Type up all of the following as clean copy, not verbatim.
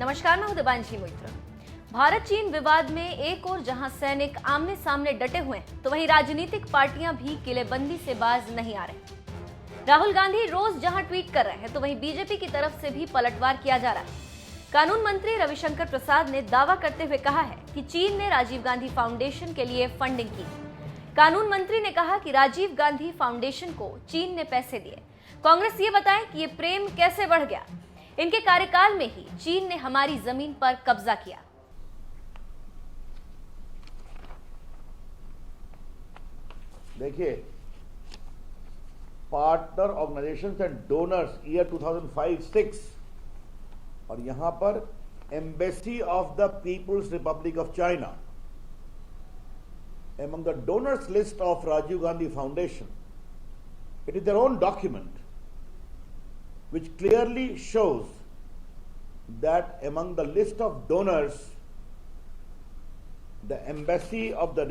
नमस्कार, मैं हूं दिबांशी मोइत्रा। भारत चीन विवाद में एक और जहां सैनिक आमने सामने डटे हुए हैं, तो वहीं राजनीतिक पार्टियां भी किलेबंदी से बाज नहीं आ रहे। राहुल गांधी रोज जहां ट्वीट कर रहे हैं, तो वहीं बीजेपी की तरफ से भी पलटवार किया जा रहा है। कानून मंत्री रविशंकर प्रसाद ने दावा करते हुए कहा है कि चीन ने राजीव गांधी फाउंडेशन के लिए फंडिंग की। कानून मंत्री ने कहा कि राजीव गांधी फाउंडेशन को चीन ने पैसे दिए। कांग्रेस ये बताए कि ये प्रेम कैसे बढ़ गया। इनके कार्यकाल में ही चीन ने हमारी जमीन पर कब्जा किया। देखिए, partner organisations and donors year 2005-6 और यहां पर embassy of the people's republic of China among the donors list of Rajiv Gandhi Foundation. It is their own document which clearly shows that among the list of donors, the embassy of the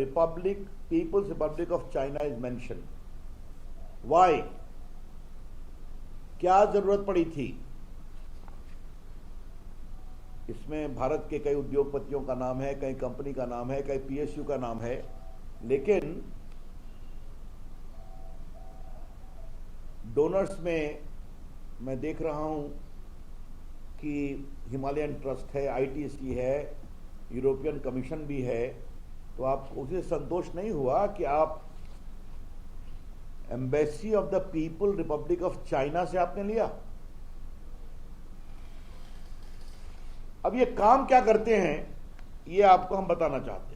People's Republic of China is mentioned. Why? क्या जरूरत पड़ी थी? इसमें भारत के कई उद्योगपतियों का नाम है, कई कंपनी का नाम है, कई पीएसयू का नाम है, लेकिन डोनर्स में मैं देख रहा हूं कि हिमालयन ट्रस्ट है, आईटीसी है, यूरोपियन कमीशन भी है। तो आपको उससे संतोष नहीं हुआ कि आप embassy of the people Republic of China से आपने लिया। अब ये काम क्या करते हैं, ये आपको हम बताना चाहते हैं।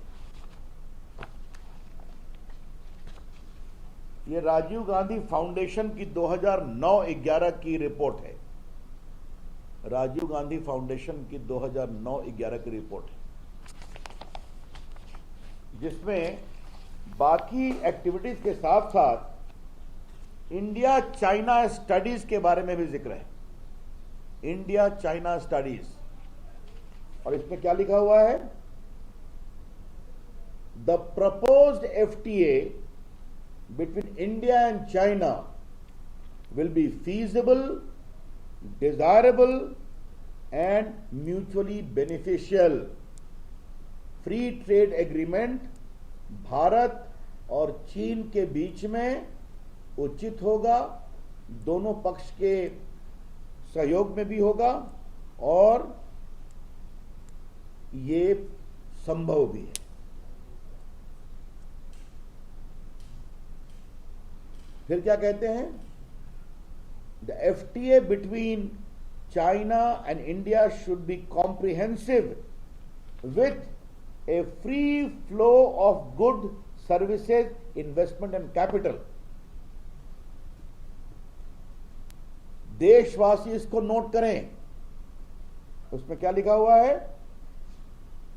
ये राजीव गांधी फाउंडेशन की 2009-11 की रिपोर्ट है। राजीव गांधी फाउंडेशन की 2009-11 की रिपोर्ट है, जिसमें बाकी एक्टिविटीज के साथ साथ इंडिया चाइना स्टडीज के बारे में भी जिक्र है। इंडिया चाइना स्टडीज, और इसमें क्या लिखा हुआ है? The proposed FTA between India and China will be feasible, desirable and mutually beneficial. Free trade agreement Bharat और चीन के बीच में उचित होगा, दोनों पक्ष के सहयोग में भी होगा और ये संभव भी है। फिर क्या कहते हैं? The FTA between China and India should be comprehensive with A free flow of good services, investment and capital. देशवासी इसको नोट करें। उसमें क्या लिखा हुआ है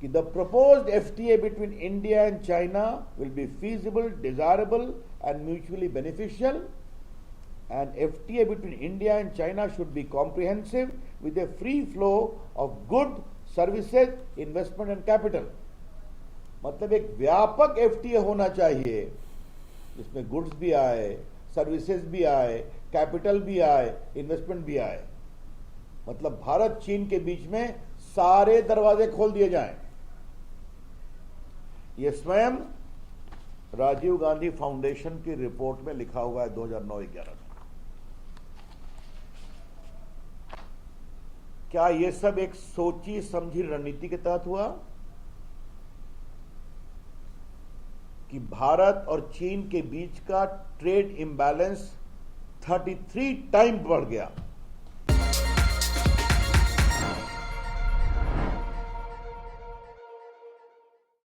कि the proposed FTA between India and China will be feasible, desirable and mutually beneficial, and FTA between India and China should be comprehensive with a free flow of good services, investment and capital. मतलब एक व्यापक FTA होना चाहिए जिसमें goods भी आए, services भी आए, कैपिटल भी आए, इन्वेस्टमेंट भी आए। मतलब भारत चीन के बीच में सारे दरवाजे खोल दिए जाएं। ये स्वयं राजीव गांधी फाउंडेशन की रिपोर्ट में लिखा हुआ है 2009-11 में। क्या ये सब एक सोची समझी रणनीति के तहत हुआ कि भारत और चीन के बीच का ट्रेड इंबैलेंस 33 टाइम बढ़ गया?